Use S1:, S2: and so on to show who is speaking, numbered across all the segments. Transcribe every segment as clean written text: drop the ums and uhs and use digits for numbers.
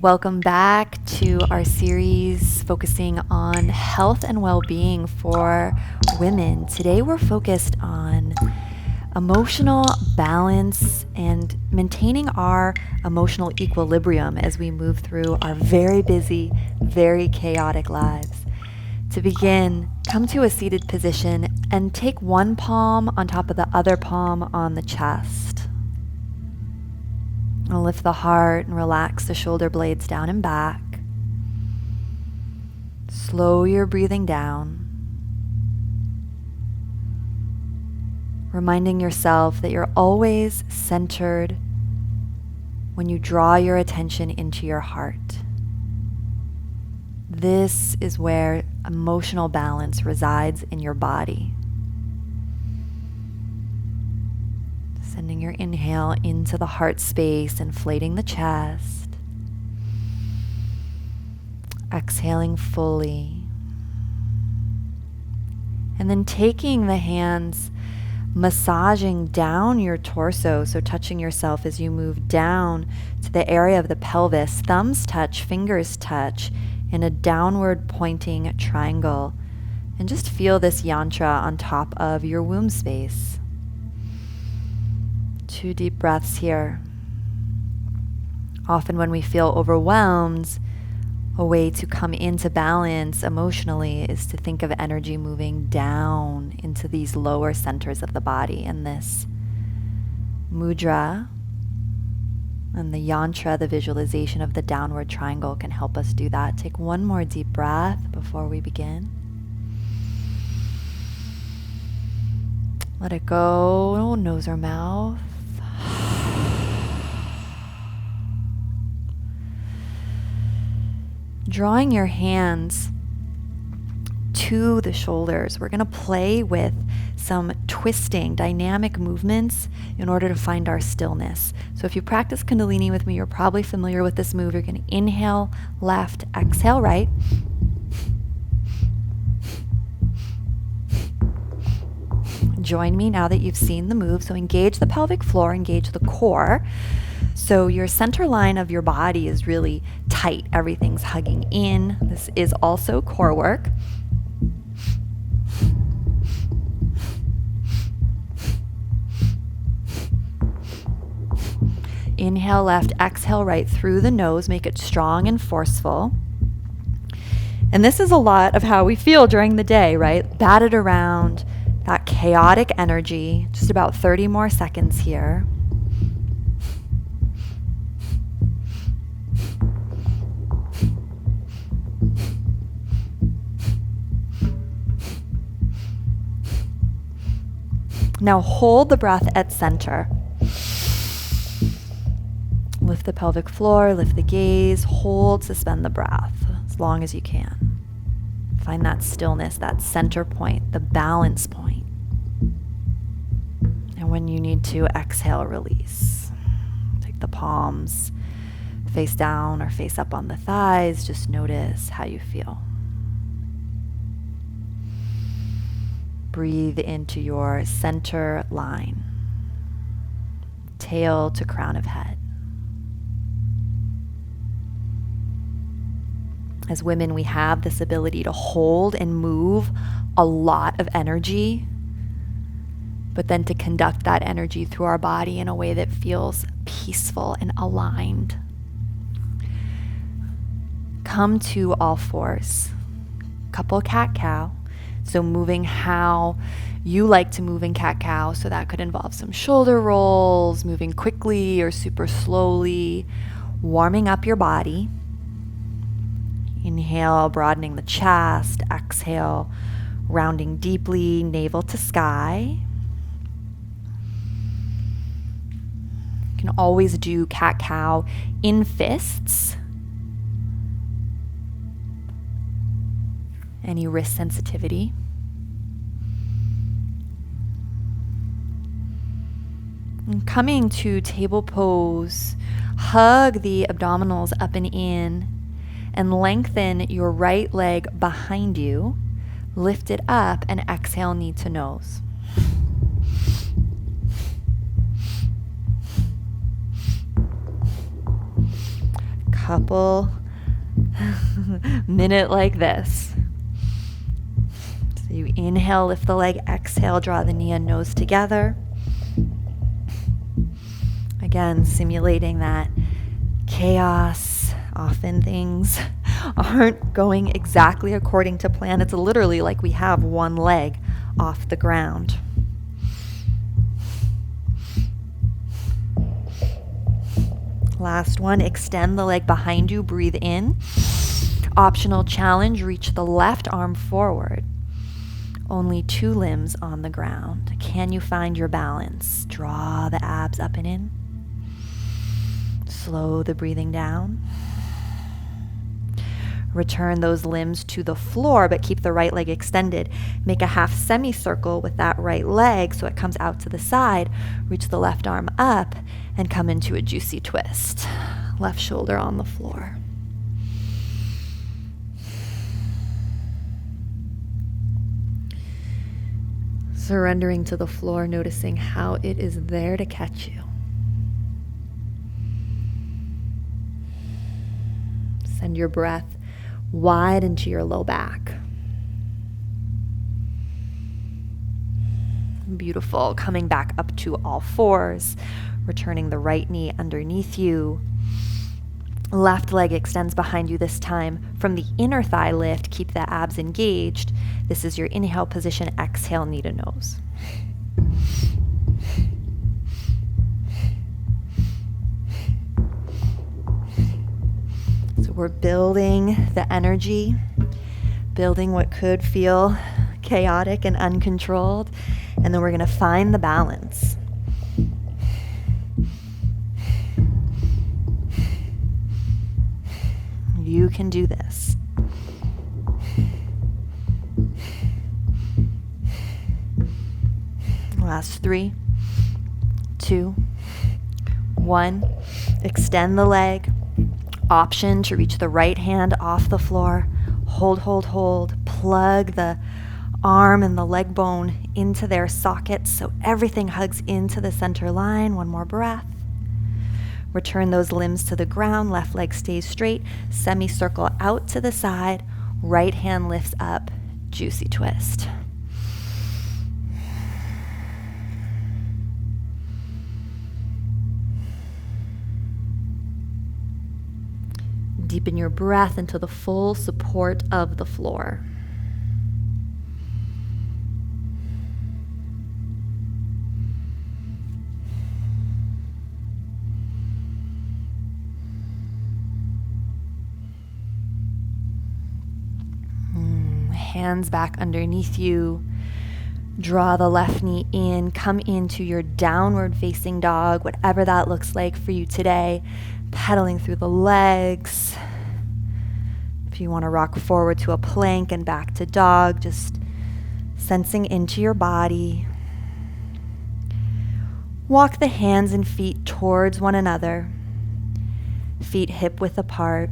S1: Welcome back to our series focusing on health and well-being for women. Today we're focused on emotional balance and maintaining our emotional equilibrium as we move through our very busy, very chaotic lives. To begin, come to a seated position and take one palm on top of the other palm on the chest. And lift the heart and relax the shoulder blades down and back. Slow your breathing down. Reminding yourself that you're always centered when you draw your attention into your heart. This is where emotional balance resides in your body. Sending your inhale into the heart space, inflating the chest. Exhaling fully. And then taking the hands, massaging down your torso, so touching yourself as you move down to the area of the pelvis. Thumbs touch, fingers touch in a downward pointing triangle. And just feel this yantra on top of your womb space. 2 deep breaths here. Often when we feel overwhelmed, a way to come into balance emotionally is to think of energy moving down into these lower centers of the body. And this mudra and the yantra, the visualization of the downward triangle, can help us do that. Take one more deep breath before we begin. Let it go, nose or mouth. Drawing your hands to the shoulders, we're going to play with some twisting, dynamic movements in order to find our stillness. So if you practice Kundalini with me, you're probably familiar with this move. You're going to inhale left, exhale right. Join me now that you've seen the move. So engage the pelvic floor, engage the core. So your center line of your body is really tight. Everything's hugging in. This is also core work. Inhale left, exhale right through the nose. Make it strong and forceful. And this is a lot of how we feel during the day, right? Batted around, that chaotic energy. Just about 30 more seconds here. Now hold the breath at center. Lift the pelvic floor, lift the gaze, hold, suspend the breath as long as you can. Find that stillness, that center point, the balance point. And when you need to, exhale, release. Take the palms face down or face up on the thighs. Just notice how you feel. Breathe into your center line, tail to crown of head. As women, we have this ability to hold and move a lot of energy, but then to conduct that energy through our body in a way that feels peaceful and aligned. Come to all fours. Couple cat-cow. So moving how you like to move in cat-cow. So that could involve some shoulder rolls, moving quickly or super slowly, warming up your body. Inhale, broadening the chest. Exhale, rounding deeply, navel to sky. You can always do cat-cow in fists. Any wrist sensitivity. And coming to table pose, hug the abdominals up and in, and lengthen your right leg behind you. Lift it up and exhale, knee to nose. couple minute like this. So you inhale, lift the leg, exhale, draw the knee and nose together. Again, simulating that chaos. Often things aren't going exactly according to plan. It's literally like we have one leg off the ground. Last one, extend the leg behind you, breathe in. Optional challenge, reach the left arm forward. Only 2 limbs on the ground. Can you find your balance? Draw the abs up and in. Slow the breathing down. Return those limbs to the floor, but keep the right leg extended. Make a half semicircle with that right leg so it comes out to the side. Reach the left arm up and come into a juicy twist. Left shoulder on the floor. Surrendering to the floor, noticing how it is there to catch you. Send your breath wide into your low back. Beautiful. Coming back up to all fours, returning the right knee underneath you. Left leg extends behind you this time. From the inner thigh lift, keep the abs engaged. This is your inhale position. Exhale, knee to nose. So we're building the energy, building what could feel chaotic and uncontrolled, and then we're going to find the balance. You can do this. Last 3, 2, 1. Extend the leg. Option to reach the right hand off the floor. Hold, hold, hold. Plug the arm and the leg bone into their sockets so everything hugs into the center line. One more breath. Return those limbs to the ground. Left leg stays straight. Semicircle out to the side. Right hand lifts up. Juicy twist. Deepen your breath into the full support of the floor. Hands back underneath you. Draw the left knee in. Come into your downward facing dog, whatever that looks like for you today. Pedaling through the legs. If you want to rock forward to a plank and back to dog, just sensing into your body. Walk the hands and feet towards one another. Feet hip width apart.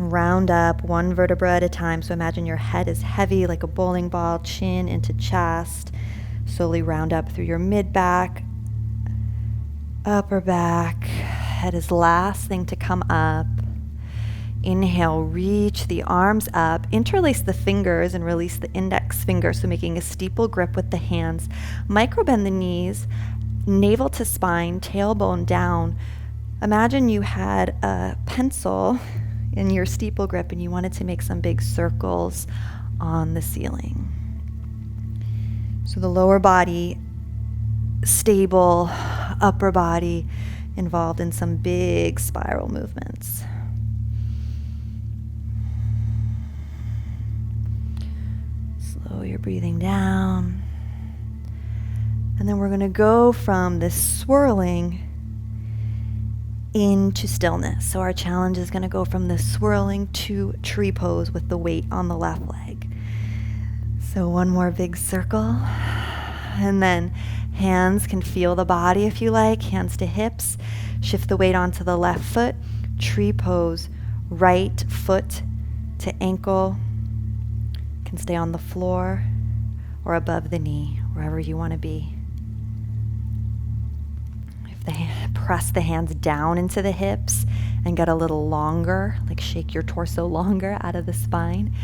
S1: Round up one vertebra at a time. So imagine your head is heavy like a bowling ball, chin into chest. Slowly round up through your mid-back, upper back. Head is last thing to come up. Inhale, reach the arms up. Interlace the fingers and release the index finger. So making a steeple grip with the hands. Micro bend the knees, navel to spine, tailbone down. Imagine you had a pencil in your steeple grip and you wanted to make some big circles on the ceiling. So the lower body stable, upper body involved in some big spiral movements. Slow your breathing down. And then we're going to go from this swirling into stillness. So our challenge is going to go from this swirling to tree pose with the weight on the left leg. So one more big circle. And then hands can feel the body if you like. Hands to hips. Shift the weight onto the left foot. Tree pose. Right foot to ankle. Can stay on the floor or above the knee, wherever you want to be. Press the hands down into the hips and get a little longer, like shake your torso longer out of the spine.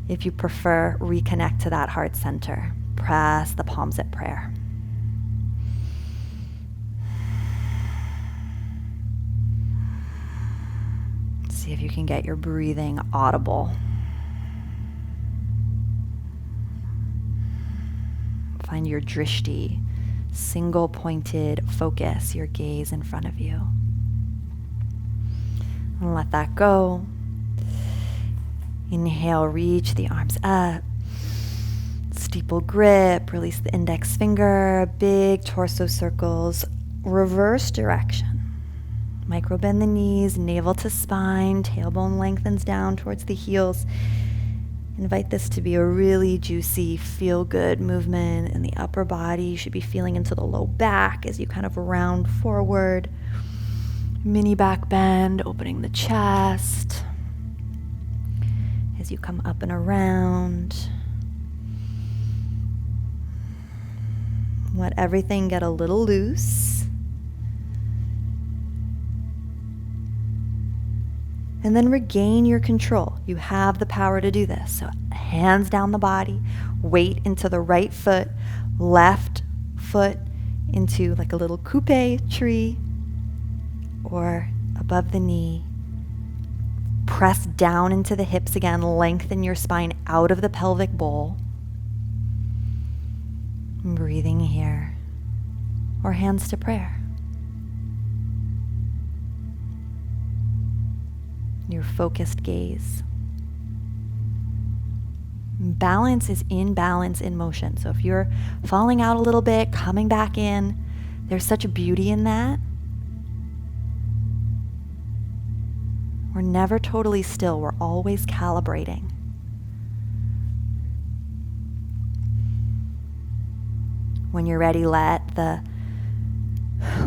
S1: If you prefer, reconnect to that heart center. Press the palms at prayer. See if you can get your breathing audible. Find your drishti, single pointed focus, your gaze in front of you. And let that go. Inhale, reach the arms up. Steeple grip, release the index finger, big torso circles, reverse direction. Micro bend the knees, navel to spine, tailbone lengthens down towards the heels. Invite this to be a really juicy, feel-good movement in the upper body. You should be feeling into the low back as you kind of round forward. Mini back bend, opening the chest. As you come up and around. Let everything get a little loose. And then regain your control. You have the power to do this. So hands down the body, weight into the right foot, left foot into like a little coupe tree or above the knee. Press down into the hips again, lengthen your spine out of the pelvic bowl. Breathing here, or hands to prayer. Your focused gaze. Balance is in balance in motion. So if you're falling out a little bit, coming back in, there's such a beauty in that. We're never totally still. We're always calibrating. When you're ready, let the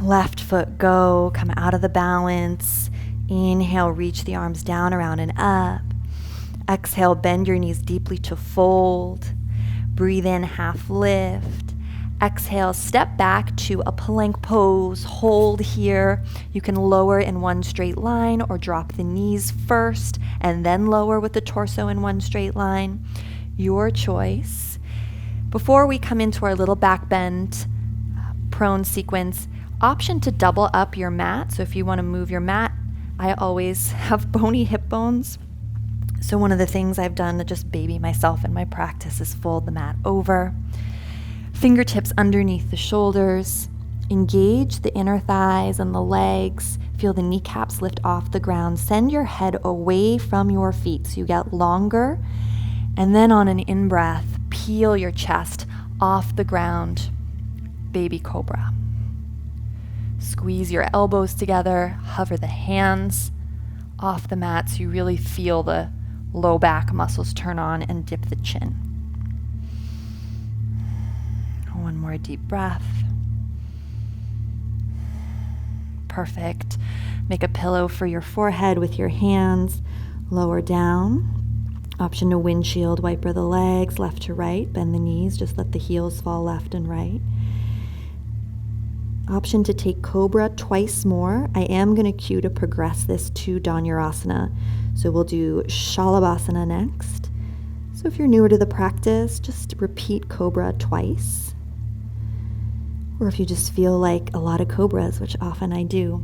S1: left foot go, come out of the balance. Inhale, reach the arms down, around, and up. Exhale, bend your knees deeply to fold. Breathe in, half lift. Exhale, step back to a plank pose. Hold here. You can lower in one straight line or drop the knees first and then lower with the torso in one straight line. Your choice. Before we come into our little back bend prone sequence, option to double up your mat. So if you want to move your mat, I always have bony hip bones. So one of the things I've done to just baby myself in my practice is fold the mat over. Fingertips underneath the shoulders. Engage the inner thighs and the legs. Feel the kneecaps lift off the ground. Send your head away from your feet so you get longer. And then on an in-breath, peel your chest off the ground. Baby cobra. Squeeze your elbows together. Hover the hands off the mat so you really feel the low back muscles turn on, and dip the chin. One more deep breath. Perfect. Make a pillow for your forehead with your hands. Lower down. Option to windshield wiper the legs left to right. Bend the knees. Just let the heels fall left and right. Option to take cobra twice more. I am going to cue to progress this to Dhanurasana. So we'll do Shalabhasana next. So if you're newer to the practice, just repeat cobra twice. Or if you just feel like a lot of cobras, which often I do.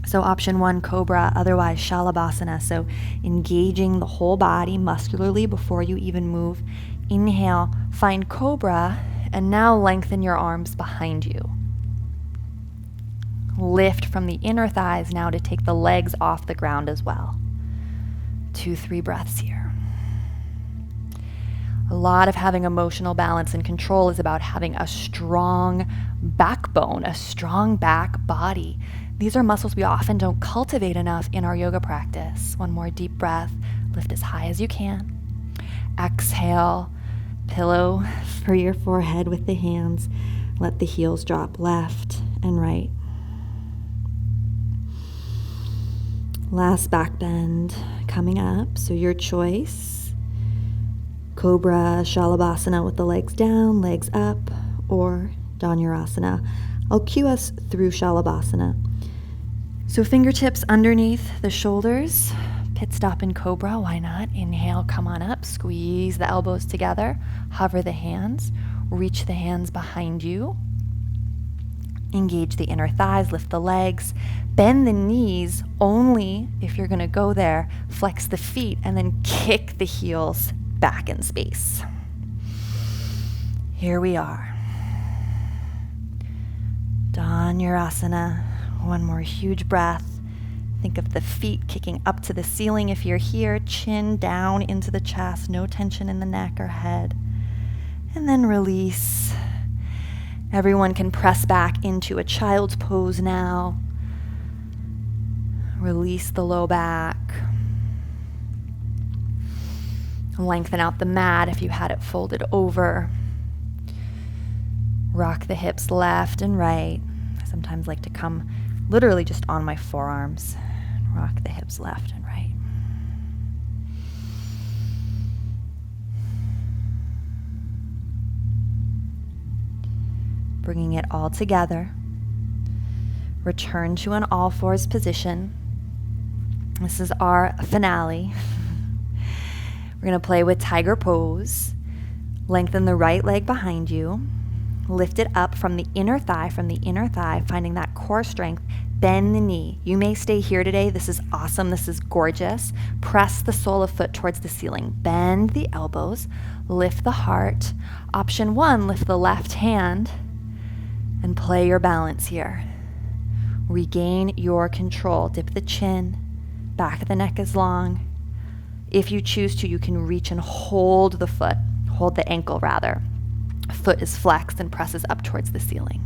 S1: So option 1, cobra, otherwise Shalabhasana. So engaging the whole body muscularly before you even move. Inhale, find cobra, and now lengthen your arms behind you. Lift from the inner thighs now to take the legs off the ground as well. 2-3 breaths here. A lot of having emotional balance and control is about having a strong backbone, a strong back body. These are muscles we often don't cultivate enough in our yoga practice. One more deep breath. Lift as high as you can. Exhale. Pillow for your forehead with the hands. Let the heels drop left and right. Last back bend coming up. So your choice. Cobra, Shalabhasana with the legs down, legs up, or Dhanurasana. I'll cue us through Shalabhasana. So fingertips underneath the shoulders, pit stop in cobra, why not? Inhale, come on up, squeeze the elbows together, hover the hands, reach the hands behind you, engage the inner thighs, lift the legs, bend the knees only if you're gonna go there, flex the feet, and then kick the heels back in space. Here we are. Dhanurasana. One more huge breath. Think of the feet kicking up to the ceiling if you're here, chin down into the chest, no tension in the neck or head. And then release. Everyone can press back into a child's pose now. Release the low back. Lengthen out the mat if you had it folded over. Rock the hips left and right. I sometimes like to come literally just on my forearms. Rock the hips left and right. Bringing it all together. Return to an all fours position. This is our finale. We're going to play with tiger pose. Lengthen the right leg behind you. Lift it up from the inner thigh, finding that core strength. Bend the knee. You may stay here today. This is awesome. This is gorgeous. Press the sole of foot towards the ceiling. Bend the elbows. Lift the heart. Option 1, lift the left hand and play your balance here. Regain your control. Dip the chin. Back of the neck is long. If you choose to, you can reach and hold the foot. Hold the ankle rather. Foot is flexed and presses up towards the ceiling.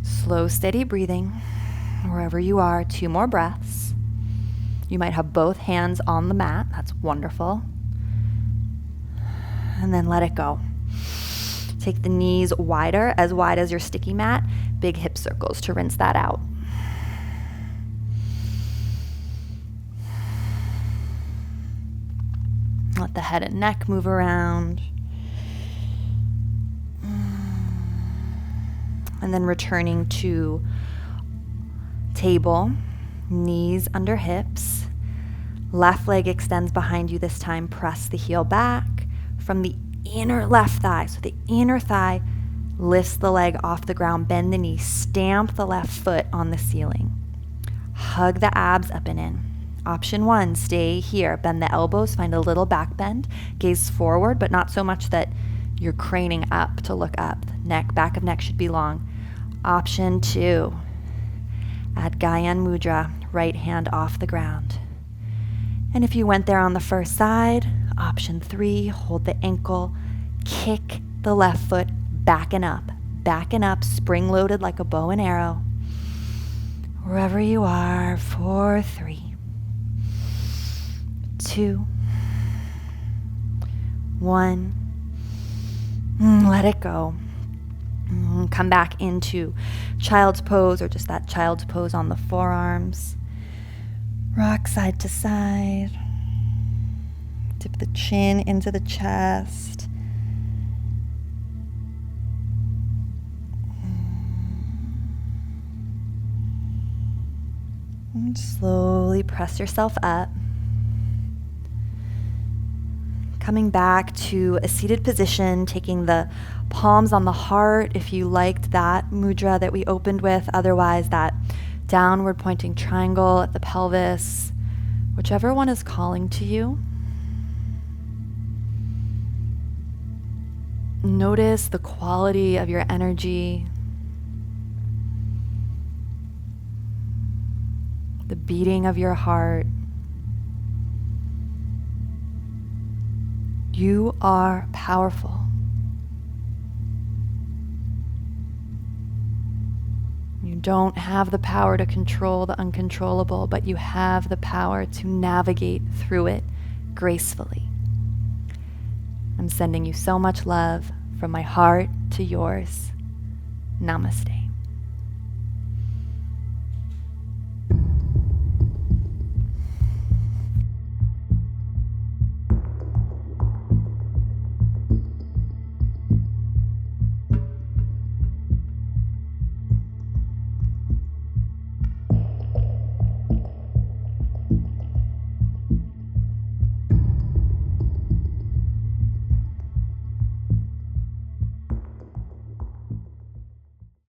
S1: Slow, steady breathing. Wherever you are, 2 more breaths. You might have both hands on the mat. That's wonderful. And then let it go. Take the knees wider, as wide as your sticky mat. Big hip circles to rinse that out. Let the head and neck move around. And then returning to table, knees under hips. Left leg extends behind you this time. Press the heel back from the inner left thigh. So the inner thigh lifts the leg off the ground. Bend the knee. Stamp the left foot on the ceiling. Hug the abs up and in. Option 1, stay here. Bend the elbows. Find a little back bend. Gaze forward, but not so much that you're craning up to look up. Neck, back of neck should be long. Option 2, add Gyan Mudra, right hand off the ground. And if you went there on the first side, option 3, hold the ankle, kick the left foot back and up, spring loaded like a bow and arrow. Wherever you are, 4, 3, 2, 1. Let it go. Come back into child's pose, or just that child's pose on the forearms. Rock side to side. Dip the chin into the chest. And slowly press yourself up. Coming back to a seated position, taking the palms on the heart if you liked that mudra that we opened with. Otherwise, that downward pointing triangle at the pelvis, whichever one is calling to you. Notice the quality of your energy, the beating of your heart. You are powerful. You don't have the power to control the uncontrollable, but you have the power to navigate through it gracefully. I'm sending you so much love from my heart to yours. Namaste.